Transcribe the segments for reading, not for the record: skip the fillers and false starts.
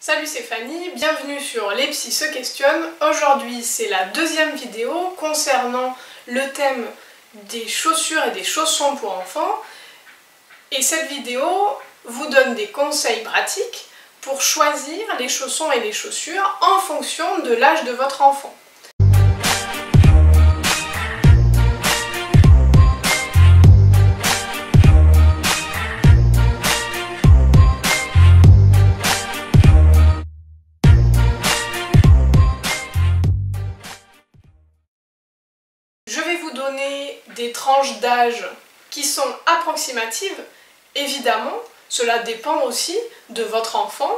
Salut, c'est Fanny, bienvenue sur Les Psys se questionnent. Aujourd'hui, c'est la deuxième vidéo concernant le thème des chaussures et des chaussons pour enfants. Et cette vidéo vous donne des conseils pratiques pour choisir les chaussons et les chaussures en fonction de l'âge de votre enfant. Je vais vous donner des tranches d'âge qui sont approximatives. Évidemment, cela dépend aussi de votre enfant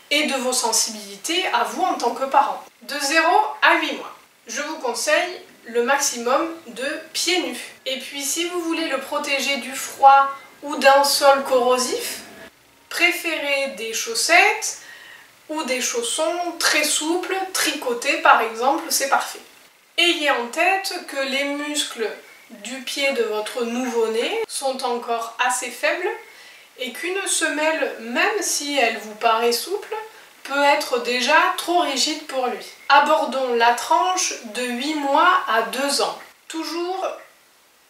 et de vos sensibilités à vous en tant que parent. De 0 à 8 mois. Je vous conseille le maximum de pieds nus. Et puis si vous voulez le protéger du froid ou d'un sol corrosif, préférez des chaussettes ou des chaussons très souples, tricotés par exemple, c'est parfait. Ayez en tête que les muscles du pied de votre nouveau-né sont encore assez faibles et qu'une semelle, même si elle vous paraît souple, peut être déjà trop rigide pour lui. Abordons la tranche de 8 mois à 2 ans. Toujours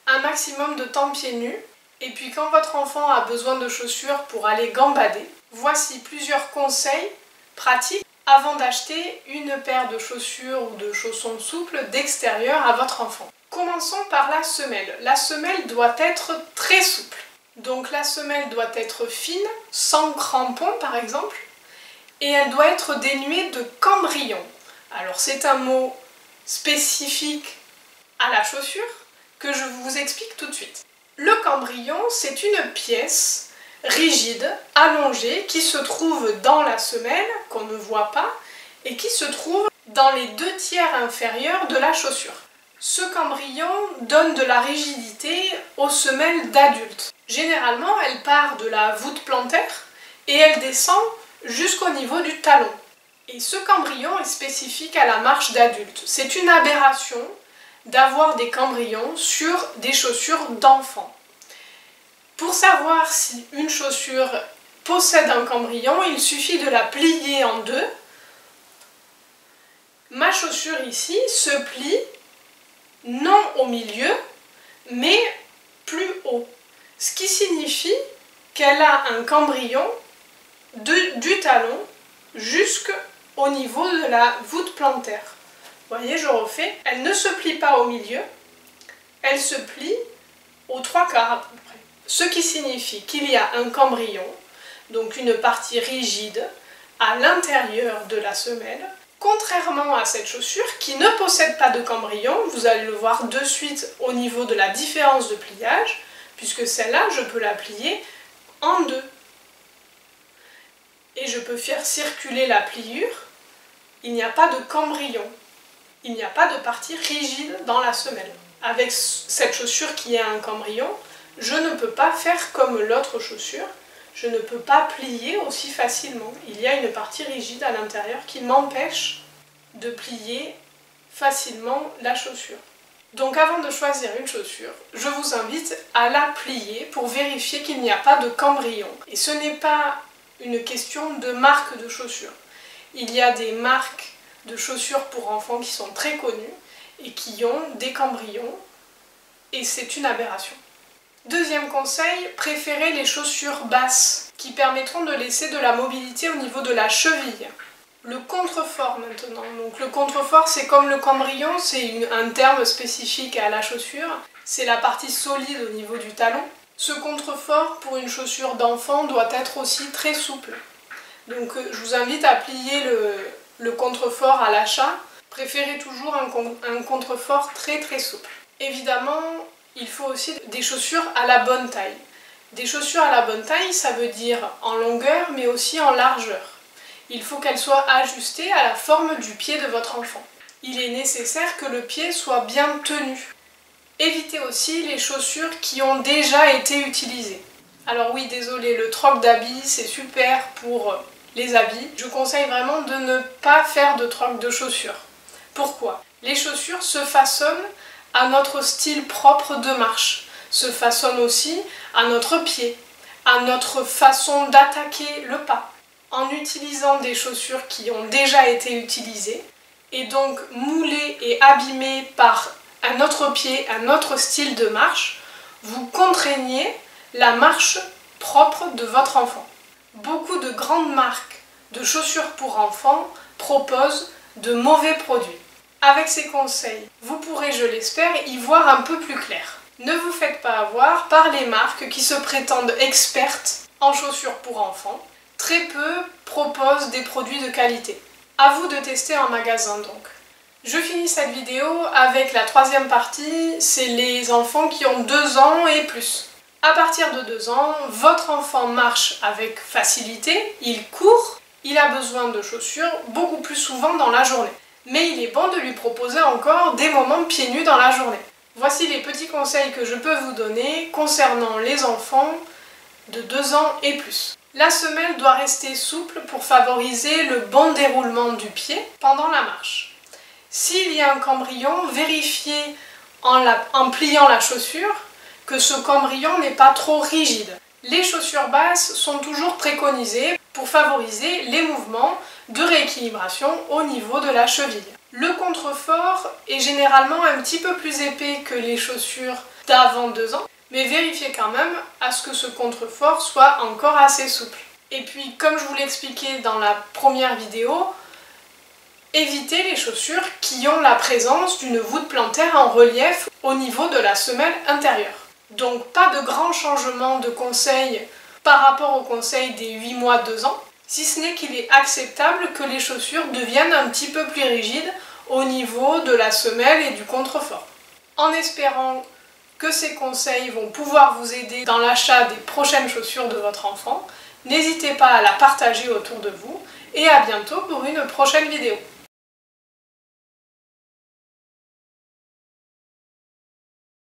un maximum de temps pieds nus. Et puis quand votre enfant a besoin de chaussures pour aller gambader, voici plusieurs conseils pratiques avant d'acheter une paire de chaussures ou de chaussons souples d'extérieur à votre enfant. Commençons par la semelle. La semelle doit être très souple. Donc la semelle doit être fine, sans crampons par exemple, et elle doit être dénuée de cambrion. Alors c'est un mot spécifique à la chaussure que je vous explique tout de suite. Le cambrion, c'est une pièce rigide, allongée, qui se trouve dans la semelle, qu'on ne voit pas, et qui se trouve dans les 2/3 inférieurs de la chaussure. Ce cambrion donne de la rigidité aux semelles d'adultes. Généralement, elle part de la voûte plantaire et elle descend jusqu'au niveau du talon. Et ce cambrion est spécifique à la marche d'adulte. C'est une aberration d'avoir des cambrions sur des chaussures d'enfants. Pour savoir si une chaussure possède un cambrion, il suffit de la plier en deux. Ma chaussure ici se plie non au milieu, mais plus haut. Ce qui signifie qu'elle a un cambrion du talon jusqu'au niveau de la voûte plantaire. Vous voyez, je refais. Elle ne se plie pas au milieu, elle se plie aux 3/4 à peu près. Ce qui signifie qu'il y a un cambrion, donc une partie rigide, à l'intérieur de la semelle. Contrairement à cette chaussure qui ne possède pas de cambrion, vous allez le voir de suite au niveau de la différence de pliage, puisque celle-là, je peux la plier en deux. Et je peux faire circuler la pliure, il n'y a pas de cambrion, il n'y a pas de partie rigide dans la semelle. Avec cette chaussure qui a un cambrion, je ne peux pas faire comme l'autre chaussure, je ne peux pas plier aussi facilement. Il y a une partie rigide à l'intérieur qui m'empêche de plier facilement la chaussure. Donc avant de choisir une chaussure, je vous invite à la plier pour vérifier qu'il n'y a pas de cambrion. Et ce n'est pas une question de marque de chaussures. Il y a des marques de chaussures pour enfants qui sont très connues et qui ont des cambrions, et c'est une aberration. Deuxième conseil, préférez les chaussures basses qui permettront de laisser de la mobilité au niveau de la cheville. Le contrefort maintenant. Donc le contrefort, c'est comme le cambrion, c'est un terme spécifique à la chaussure. C'est la partie solide au niveau du talon. Ce contrefort pour une chaussure d'enfant doit être aussi très souple. Donc je vous invite à plier le contrefort à l'achat. Préférez toujours un contrefort très souple. Évidemment, il faut aussi des chaussures à la bonne taille. Des chaussures à la bonne taille, ça veut dire en longueur, mais aussi en largeur. Il faut qu'elles soient ajustées à la forme du pied de votre enfant. Il est nécessaire que le pied soit bien tenu. Évitez aussi les chaussures qui ont déjà été utilisées. Alors oui, désolé, le troc d'habits, c'est super pour les habits. Je conseille vraiment de ne pas faire de troc de chaussures. Pourquoi? Les chaussures se façonnent à notre style propre de marche, se façonnent aussi à notre pied, à notre façon d'attaquer le pas. en utilisant des chaussures qui ont déjà été utilisées et donc moulées et abîmées par un autre pied, un autre style de marche, vous contraignez la marche propre de votre enfant. Beaucoup de grandes marques de chaussures pour enfants proposent de mauvais produits. Avec ces conseils, vous pourrez, je l'espère, y voir un peu plus clair. Ne vous faites pas avoir par les marques qui se prétendent expertes en chaussures pour enfants. Très peu proposent des produits de qualité. À vous de tester en magasin donc. Je finis cette vidéo avec la troisième partie, c'est les enfants qui ont 2 ans et plus. À partir de 2 ans, votre enfant marche avec facilité, il court, il a besoin de chaussures beaucoup plus souvent dans la journée. Mais il est bon de lui proposer encore des moments pieds nus dans la journée. Voici les petits conseils que je peux vous donner concernant les enfants de 2 ans et plus. La semelle doit rester souple pour favoriser le bon déroulement du pied pendant la marche. S'il y a un cambrion, vérifiez en pliant la chaussure que ce cambrion n'est pas trop rigide. Les chaussures basses sont toujours préconisées pour favoriser les mouvements de rééquilibration au niveau de la cheville. Le contrefort est généralement un petit peu plus épais que les chaussures d'avant 2 ans, mais vérifiez quand même à ce que ce contrefort soit encore assez souple. Et puis, comme je vous l'expliquais dans la première vidéo, évitez les chaussures qui ont la présence d'une voûte plantaire en relief au niveau de la semelle intérieure. Donc pas de grands changements de conseils par rapport au conseil des 8 mois 2 ans, si ce n'est qu'il est acceptable que les chaussures deviennent un petit peu plus rigides au niveau de la semelle et du contrefort. En espérant que ces conseils vont pouvoir vous aider dans l'achat des prochaines chaussures de votre enfant, n'hésitez pas à la partager autour de vous et à bientôt pour une prochaine vidéo.